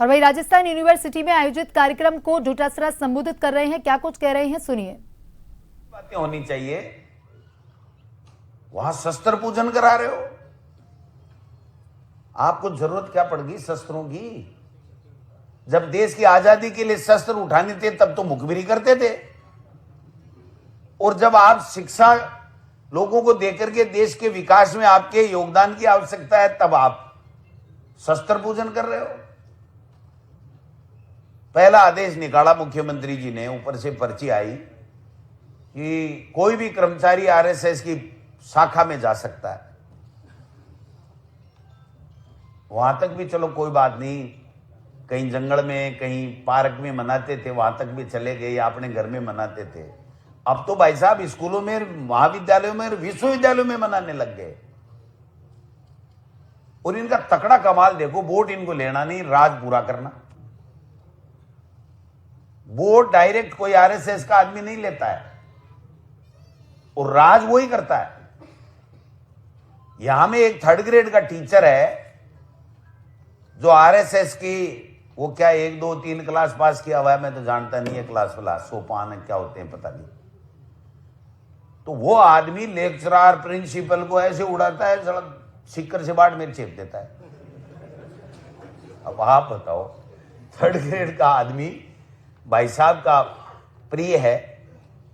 और वही राजस्थान यूनिवर्सिटी में आयोजित कार्यक्रम को डोटासरा संबोधित कर रहे हैं। क्या कुछ कह रहे हैं, सुनिए। बातें होनी चाहिए। वहां शस्त्र पूजन करा रहे हो, आपको जरूरत क्या पड़ गई शस्त्रों की? जब देश की आजादी के लिए शस्त्र उठाने थे तब तो मुखबिरी करते थे, और जब आप शिक्षा लोगों को देकर के देश के विकास में आपके योगदान की आवश्यकता है तब आप शस्त्र पूजन कर रहे हो। पहला आदेश निकाला मुख्यमंत्री जी ने, ऊपर से पर्ची आई कि कोई भी कर्मचारी आरएसएस की शाखा में जा सकता है। वहां तक भी चलो कोई बात नहीं, कहीं जंगल में कहीं पार्क में मनाते थे, वहां तक भी चले गए, या अपने घर में मनाते थे। अब तो भाई साहब स्कूलों में, महाविद्यालयों में, विश्वविद्यालयों में मनाने लग गए। और इनका तकड़ा कमाल देखो, वोट इनको लेना नहीं, राज पूरा करना। वोट डायरेक्ट कोई आरएसएस का आदमी नहीं लेता है, और राज वो ही करता है। यहां में एक 3rd ग्रेड का टीचर है जो आरएसएस की, वो क्या 1 2 3 क्लास पास किया हुआ है, मैं तो जानता नहीं है क्लास सोपान क्या होते हैं पता नहीं। तो वो आदमी लेक्चरर प्रिंसिपल को ऐसे उड़ाता है, सड़क सिक्कर से बाट में चेप देता है। अब आप बताओ, 3rd ग्रेड का आदमी भाई साहब का प्रिय है,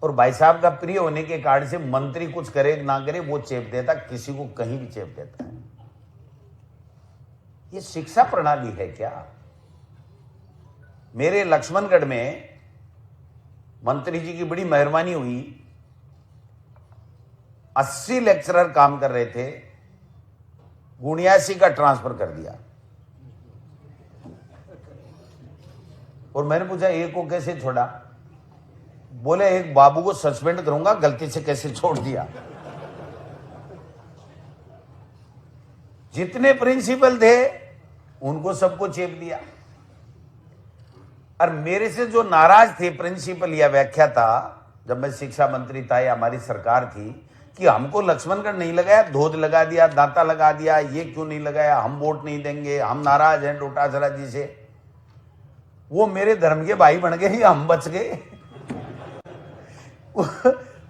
और भाई साहब का प्रिय होने के कारण से मंत्री कुछ करे ना करे वो चेप देता, किसी को कहीं भी चेप देता है। ये शिक्षा प्रणाली है क्या? मेरे लक्ष्मणगढ़ में मंत्री जी की बड़ी मेहरबानी हुई, 80 लेक्चरर काम कर रहे थे, 79 का ट्रांसफर कर दिया। और मैंने पूछा एक को कैसे छोड़ा? बोले एक बाबू को सस्पेंड करूंगा, गलती से कैसे छोड़ दिया। जितने प्रिंसिपल थे उनको सबको चेप दिया। और मेरे से जो नाराज थे प्रिंसिपल या व्याख्याता, जब मैं शिक्षा मंत्री था या हमारी सरकार थी, कि हमको लक्ष्मणगढ़ नहीं लगाया, धोध लगा दिया, दांता लगा दिया, ये क्यों नहीं लगाया, हम वोट नहीं देंगे, हम नाराज हैं डोटासरा जी से। वो मेरे धर्म के भाई बन गए, हम बच गए।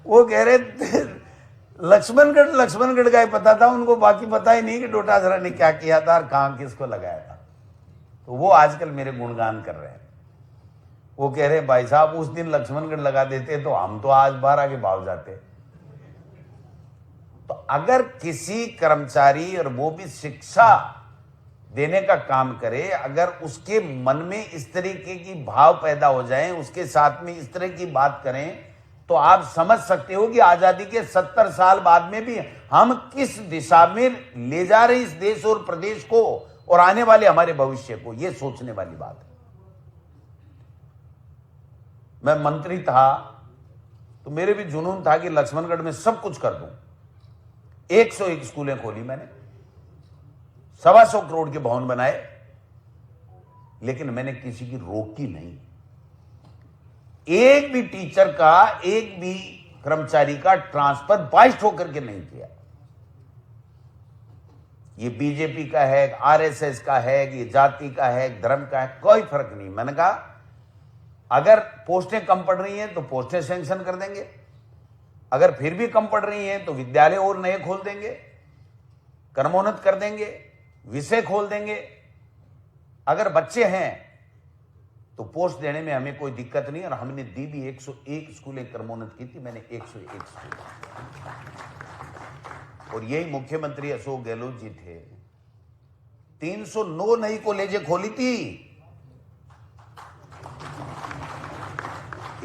वो कह रहे लक्ष्मणगढ़ का ही पता था उनको, बाकी पता ही नहीं कि डोटासरा ने क्या किया था और कहां किसको लगाया था। तो वो आजकल मेरे गुणगान कर रहे हैं। वो कह रहे भाई साहब उस दिन लक्ष्मणगढ़ लगा देते तो हम तो आज 12 के भाव जाते। तो अगर किसी कर्मचारी, और वो भी शिक्षा देने का काम करे, अगर उसके मन में इस तरीके की भाव पैदा हो जाए, उसके साथ में इस तरह की बात करें, तो आप समझ सकते हो कि आजादी के 70 साल बाद में भी हम किस दिशा में ले जा रहे इस देश और प्रदेश को, और आने वाले हमारे भविष्य को। यह सोचने वाली बात है। मैं मंत्री था तो मेरे भी जुनून था कि लक्ष्मणगढ़ में सब कुछ कर दूं। 101 स्कूलें खोली मैंने, 125 करोड़ के भवन बनाए, लेकिन मैंने किसी की रोकी नहीं। एक भी टीचर का, एक भी कर्मचारी का ट्रांसफर 22 होकर के नहीं किया। ये बीजेपी का है, आरएसएस का है, ये जाति का है, धर्म का है, कोई फर्क नहीं। मैंने कहा अगर पोस्टें कम पड़ रही हैं तो पोस्टें सैंक्शन कर देंगे, अगर फिर भी कम पड़ रही हैं तो विद्यालय और नए खोल देंगे, क्रमोन्नत कर देंगे, विषय खोल देंगे। अगर बच्चे हैं तो पोस्ट देने में हमें कोई दिक्कत नहीं, और हमने दी भी। 101 स्कूलें क्रमोन्नत की थी मैंने, 101 स्कूल। और यही मुख्यमंत्री अशोक गहलोत जी थे, 309 नई कॉलेजें खोली थी,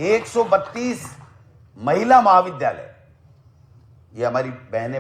132 महिला महाविद्यालय। ये हमारी बहनें